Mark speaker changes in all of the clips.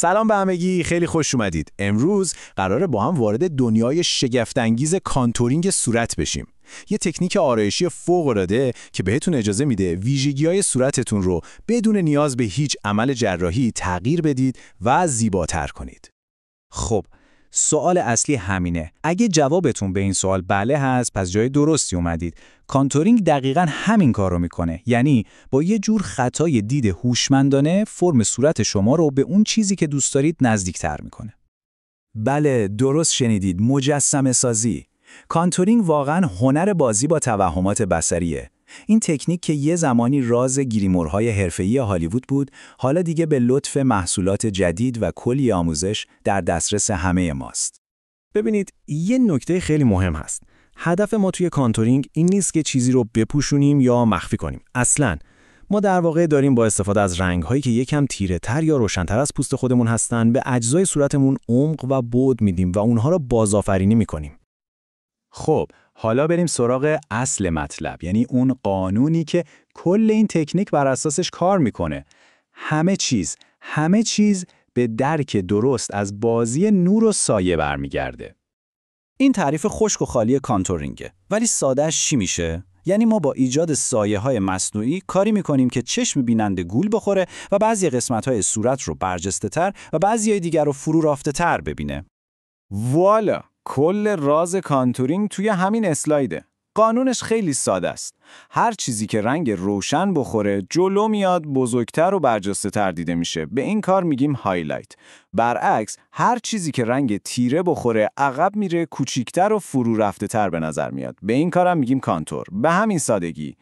Speaker 1: سلام به همگی، خیلی خوش اومدید. امروز قراره با هم وارد دنیای شگفت‌انگیز کانتورینگ صورت بشیم. یه تکنیک آرایشی فوق‌العاده که بهتون اجازه میده ویژگی‌های صورتتون رو بدون نیاز به هیچ عمل جراحی تغییر بدید و زیباتر کنید.
Speaker 2: خب، سوال اصلی همینه. اگه جوابتون به این سوال بله هست، پس جای درستی اومدید. کانتورینگ دقیقاً همین کارو میکنه. یعنی با یه جور خطای دید هوشمندانه فرم صورت شما رو به اون چیزی که دوست دارید نزدیک‌تر میکنه. بله، درست شنیدید. مجسمه سازی. کانتورینگ واقعاً هنر بازی با توهمات بصریه. این تکنیک که یه زمانی راز گریمورهای حرفه‌ای هالیوود بود، حالا دیگه به لطف محصولات جدید و کلی آموزش در دسترس همه ماست.
Speaker 3: ببینید، یه نکته خیلی مهم هست. هدف ما توی کانتورینگ این نیست که چیزی رو بپوشونیم یا مخفی کنیم. اصلاً ما در واقع داریم با استفاده از رنگ‌هایی که یکم تیره‌تر یا روشن‌تر از پوست خودمون هستن به اجزای صورتمون عمق و بعد میدیم و اونها رو بازآفرینی می‌کنیم.
Speaker 2: خب، حالا بریم سراغ اصل مطلب، یعنی اون قانونی که کل این تکنیک بر اساسش کار میکنه. همه چیز به درک درست از بازی نور و سایه برمیگرده. این تعریف خشک و خالی کانتورینگه، ولی ساده‌اش چی میشه؟ یعنی ما با ایجاد سایه‌های مصنوعی کاری میکنیم که چشم بیننده گول بخوره و بعضی قسمت‌های صورت رو برجسته‌تر و بعضی‌های دیگر رو فرو رافته‌تر ببینه.
Speaker 4: والا، کل راز کانتورینگ توی همین اسلایده. قانونش خیلی ساده است. هر چیزی که رنگ روشن بخوره جلو میاد، بزرگتر و برجسته‌تر دیده میشه. به این کار میگیم هایلایت. برعکس، هر چیزی که رنگ تیره بخوره عقب میره، کوچیکتر و فرو رفته‌تر به نظر میاد. به این کارم میگیم کانتور. به همین سادگی.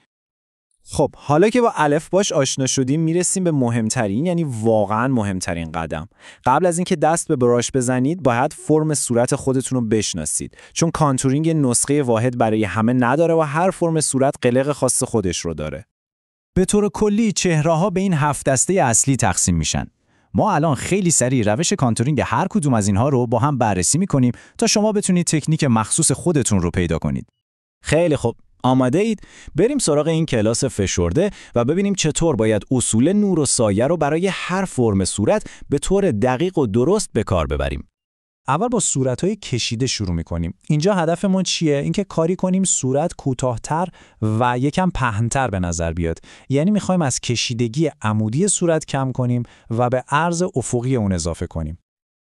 Speaker 3: خب، حالا که با الف باش آشنا شدیم میرسیم به مهمترین، یعنی واقعاً مهمترین قدم. قبل از اینکه دست به براش بزنید باید فرم صورت خودتون رو بشناسید، چون کانتورینگ نسخه واحد برای همه نداره و هر فرم صورت قلق خاص خودش رو داره.
Speaker 2: به طور کلی چهره‌ها به این 7 دسته اصلی تقسیم میشن. ما الان خیلی سریع روش کانتورینگ هر کدوم از اینها رو با هم بررسی می‌کنیم تا شما بتونید تکنیک مخصوص خودتون رو پیدا کنید.
Speaker 3: خیلی خوب. آماده اید؟ بریم سراغ این کلاس فشرده و ببینیم چطور باید اصول نور و سایه رو برای هر فرم صورت به طور دقیق و درست به کار ببریم.
Speaker 2: اول با صورت‌های کشیده شروع می‌کنیم. اینجا هدفمون چیه؟ اینکه کاری کنیم صورت کوتاه‌تر و یکم پهن‌تر به نظر بیاد. یعنی می‌خوایم از کشیدگی عمودی صورت کم کنیم و به عرض افقی اون اضافه کنیم.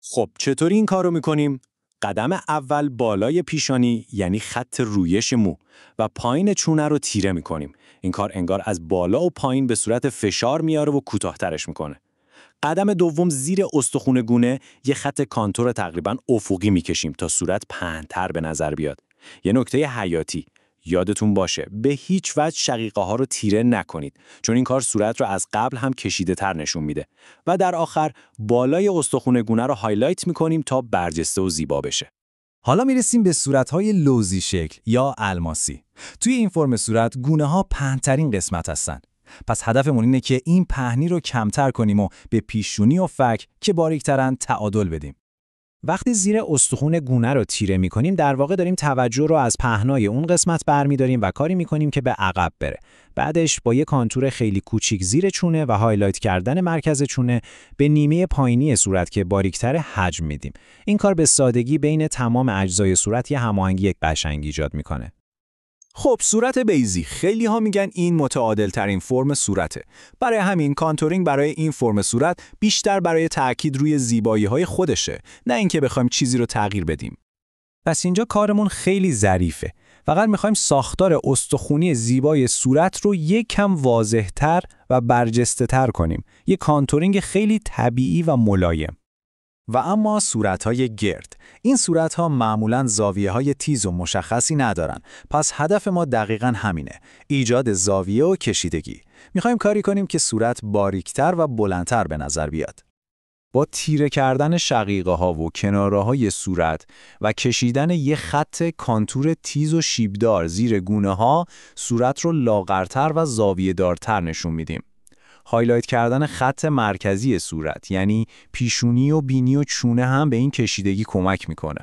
Speaker 3: خب، چطوری این کارو می‌کنیم؟ قدم اول بالای پیشانی، یعنی خط رویش مو، و پایین چونه رو تیره می‌کنیم. این کار انگار از بالا و پایین به صورت فشار میاره و کوتاه‌ترش می‌کنه. قدم دوم زیر استخوان گونه یه خط کانتور تقریباً افقی می‌کشیم تا صورت پهن‌تر به نظر بیاد. یه نکته حیاتی، یادتون باشه به هیچ وجه شقیقه‌ها رو تیره نکنید، چون این کار صورت رو از قبل هم کشیده‌تر نشون میده. و در آخر بالای استخوان گونه رو هایلایت می‌کنیم تا برجسته و زیبا بشه.
Speaker 2: حالا میرسیم به صورت‌های لوزی شکل یا الماسی. توی این فرم صورت گونه‌ها پهن‌ترین قسمت هستن. پس هدفمون اینه که این پهنی رو کمتر کنیم و به پیشونی و فک که باریک‌ترن تعادل بدیم. وقتی زیر استخوان گونه رو تیره می‌کنیم در واقع داریم توجه رو از پهنای اون قسمت برمی‌داریم و کاری می‌کنیم که به عقب بره. بعدش با یک کانتور خیلی کوچیک زیر چونه و هایلایت کردن مرکز چونه به نیمه پایینی صورت که باریک‌تر حجم میدیم. این کار به سادگی بین تمام اجزای صورت یه هماهنگی یک قشنگ ایجاد می‌کنه.
Speaker 1: خب، صورت بیضی خیلی ها میگن این متعادل ترین فرم صورته. برای همین کانتورینگ برای این فرم صورت بیشتر برای تأکید روی زیبایی های خودشه، نه اینکه بخوایم چیزی رو تغییر بدیم.
Speaker 2: پس اینجا کارمون خیلی ظریفه. فقط میخوایم ساختار استخوانی زیبای صورت رو یک کم واضح‌تر و برجسته‌تر کنیم. یه کانتورینگ خیلی طبیعی و ملایم.
Speaker 1: و اما صورت‌های گرد. این صورت‌ها معمولاً زاویه‌های تیز و مشخصی ندارن. پس هدف ما دقیقاً همینه. ایجاد زاویه و کشیدگی. می‌خوایم کاری کنیم که صورت باریکتر و بلندتر به نظر بیاد. با تیره کردن شقیقه‌ها و کناره‌های صورت و کشیدن یه خط کانتور تیز و شیبدار زیر گونه‌ها، صورت رو لاغرتر و زاویه‌دارتر نشون میدیم. هایلایت کردن خط مرکزی صورت، یعنی پیشونی و بینی و چونه هم به این کشیدگی کمک میکنه.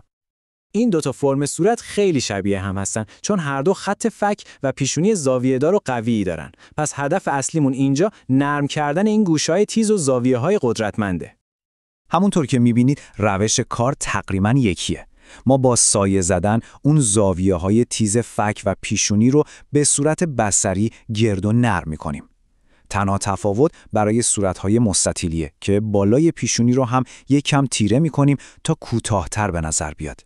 Speaker 3: این دوتا فرم صورت خیلی شبیه هم هستن، چون هر دو خط فک و پیشونی زاویه‌دار و قوی دارن. پس هدف اصلیمون اینجا نرم کردن این گوشه‌های تیز و زاویه‌های قدرتمنده.
Speaker 1: همونطور که می‌بینید روش کار تقریباً یکیه. ما با سایه زدن اون زاویه‌های تیز فک و پیشونی رو به صورت بصری گرد و نرم می‌کنیم. تنها تفاوت برای صورت‌های مستطیلیه که بالای پیشونی رو هم یک کم تیره می‌کنیم تا کوتاه‌تر به نظر بیاد.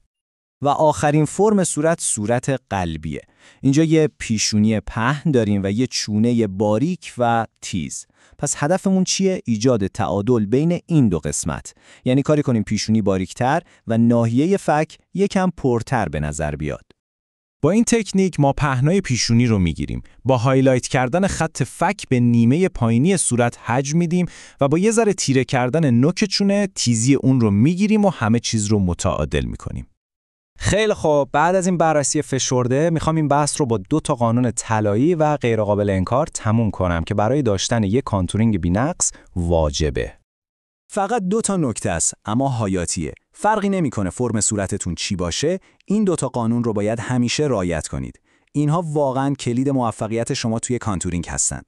Speaker 2: و آخرین فرم صورت قلبیه. اینجا یه پیشونی پهن داریم و یه چونه باریک و تیز. پس هدفمون چیه؟ ایجاد تعادل بین این دو قسمت. یعنی کاری کنیم پیشونی باریکتر و ناحیه فک یکم پرتر به نظر بیاد. با این تکنیک ما پهنای پیشونی رو میگیریم. با هایلایت کردن خط فک به نیمه پایینی صورت حجم میدیم و با یه ذره تیره کردن نوک چونه تیزی اون رو میگیریم و همه چیز رو متعادل میکنیم. خیلی خوب، بعد از این بررسی فشرده میخوام این بحث رو با 2 قانون طلایی و غیرقابل انکار تموم کنم که برای داشتن یک کانتورینگ بی‌نقص واجبه.
Speaker 1: فقط 2 نکته است اما حیاتیه. فرقی نمیکنه فرم صورتتون چی باشه، این 2 قانون رو باید همیشه رعایت کنید. اینها واقعاً کلید موفقیت شما توی کانتورینگ هستن.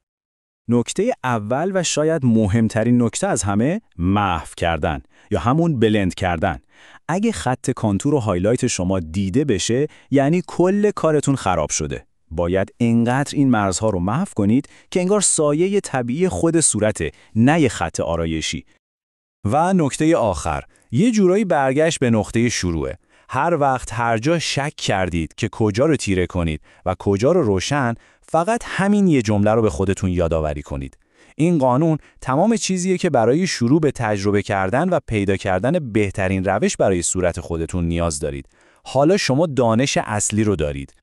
Speaker 2: نکته اول و شاید مهمترین نکته از همه، محو کردن یا همون بلند کردن. اگه خط کانتور و هایلایت شما دیده بشه، یعنی کل کارتون خراب شده. باید انقدر این مرزها رو محو کنید که انگار سایه طبیعی خود صورته، نه یه خط آرایشی. و نکته آخر، یه جورایی برگشت به نقطه شروعه. هر وقت هر جا شک کردید که کجا رو تیره کنید و کجا رو روشن، فقط همین یه جمله رو به خودتون یادآوری کنید. این قانون تمام چیزیه که برای شروع به تجربه کردن و پیدا کردن بهترین روش برای صورت خودتون نیاز دارید. حالا شما دانش اصلی رو دارید.